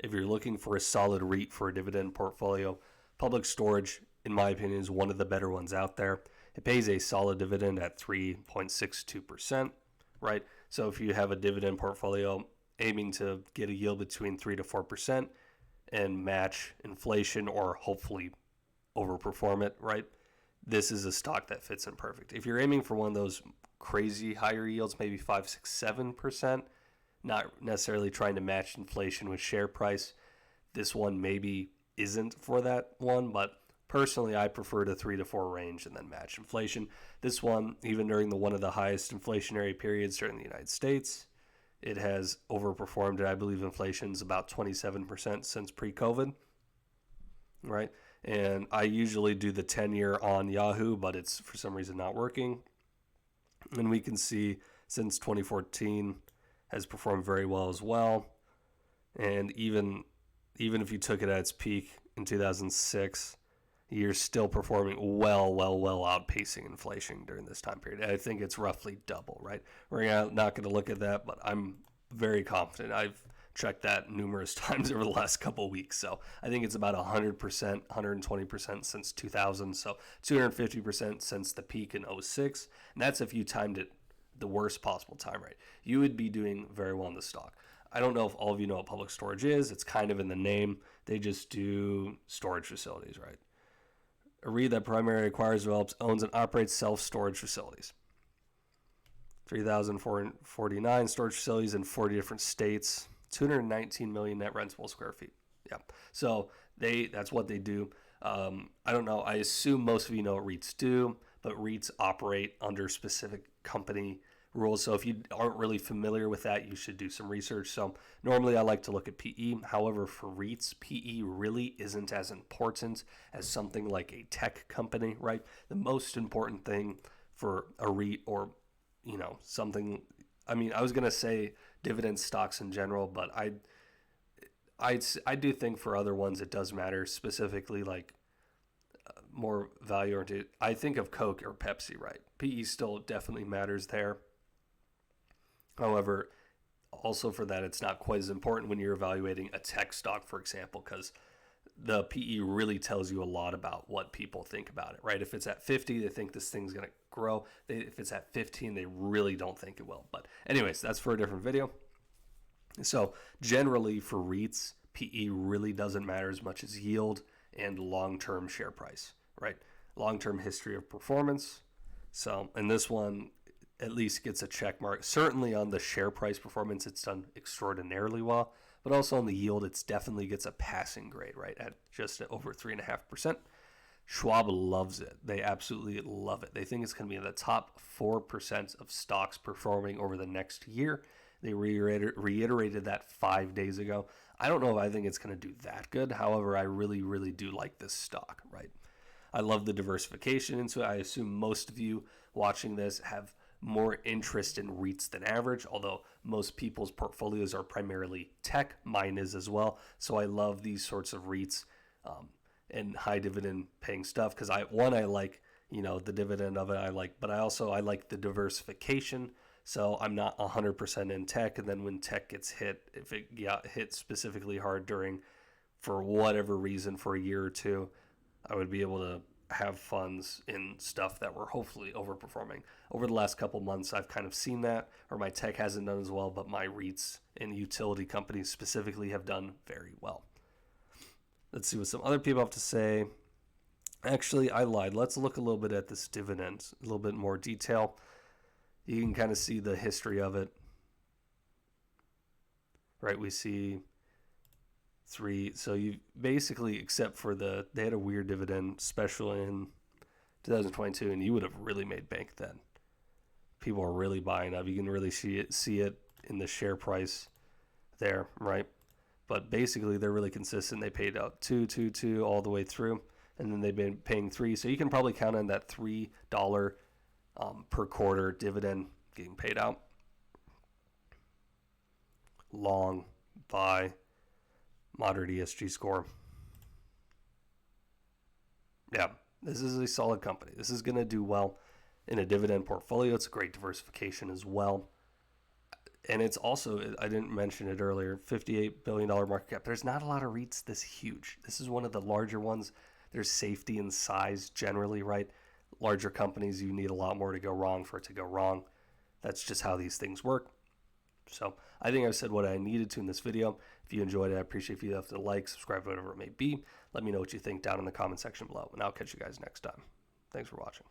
If you're looking for a solid REIT for a dividend portfolio, Public Storage, in my opinion, is one of the better ones out there. It pays a solid dividend at 3.62%, right? So if you have a dividend portfolio aiming to get a yield between 3 to 4% and match inflation or hopefully overperform it, right? This is a stock that fits in perfect. If you're aiming for one of those crazy higher yields, maybe 5, 6, 7%, not necessarily trying to match inflation with share price, this one maybe isn't for that one, but personally I prefer the 3 to 4 range and then match inflation. This one, even during one of the highest inflationary periods during the United States, it has overperformed it. I believe inflation is about 27% since pre-COVID, right? And I usually do the 10-year on Yahoo, but it's for some reason not working. And we can see since 2014 has performed very well as well. And even if you took it at its peak in 2006, you're still performing well outpacing inflation during this time period. I think it's roughly double, right? We're not going to look at that, but I'm very confident. I've checked that numerous times over the last couple of weeks. So I think it's about 100%, 120% since 2000. So 250% since the peak in 06. And that's if you timed it the worst possible time, right? You would be doing very well in the stock. I don't know if all of you know what Public Storage is. It's kind of in the name. They just do storage facilities, right? A REIT that primarily acquires, develops, owns, and operates self-storage facilities. 3,449 storage facilities in 40 different states. 219 million net rentable square feet. Yeah. So that's what they do. I don't know. I assume most of you know what REITs do, but REITs operate under specific company rules. So if you aren't really familiar with that, you should do some research. So normally I like to look at PE. However, for REITs, PE really isn't as important as something like a tech company, right? The most important thing for a REIT or, something, I was going to say dividend stocks in general, but I do think for other ones it does matter, specifically like more value oriented. I think of Coke or Pepsi, right? PE still definitely matters there. However, also for that, it's not quite as important when you're evaluating a tech stock, for example, because the PE really tells you a lot about what people think about it, right? If it's at 50, they think this thing's going to grow. If it's at 15, they really don't think it will. But anyways, that's for a different video. So generally for REITs, PE really doesn't matter as much as yield and long-term share price, right? Long-term history of performance. So, and this one at least gets a check mark. Certainly on the share price performance, it's done extraordinarily well, but also on the yield, it definitely gets a passing grade, right? At just over 3.5%. Schwab loves it. They absolutely love it. They think it's going to be in the top 4% of stocks performing over the next year. They reiterated that 5 days ago. I don't know if I think it's going to do that good. However, I really do like this stock, right? I love the diversification into it. I assume most of you watching this have more interest in REITs than average, although most people's portfolios are primarily tech. Mine is as well. So I love these sorts of REITs and high dividend paying stuff because I like, the dividend of it, but I like the diversification. So I'm not 100% in tech. And then when tech gets hit, if it got hit specifically hard for whatever reason for a year or two, I would be able to have funds in stuff that were hopefully overperforming. Over the last couple months, I've kind of seen that, or my tech hasn't done as well, but my REITs and utility companies specifically have done very well. Let's see what some other people have to say. Actually, I lied. Let's look a little bit at this dividend, a little bit more detail. You can kind of see the history of it. Right, we see 3. So you basically, except for they had a weird dividend special in 2022, and you would have really made bank then. People are really buying up. You can really see it in the share price there, right? But basically, they're really consistent. They paid out 2 all the way through, and then they've been paying 3. So you can probably count on that $3 per quarter dividend getting paid out. Long, buy, moderate ESG score. Yeah, this is a solid company. This is going to do well in a dividend portfolio. It's a great diversification as well. And it's also, I didn't mention it earlier, $58 billion market cap. There's not a lot of REITs this huge. This is one of the larger ones. There's safety in size generally, right? Larger companies, you need a lot more to go wrong for it to go wrong. That's just how these things work. So I think I've said what I needed to in this video. If you enjoyed it, I appreciate if you left a like, subscribe, whatever it may be. Let me know what you think down in the comment section below, and I'll catch you guys next time. Thanks for watching.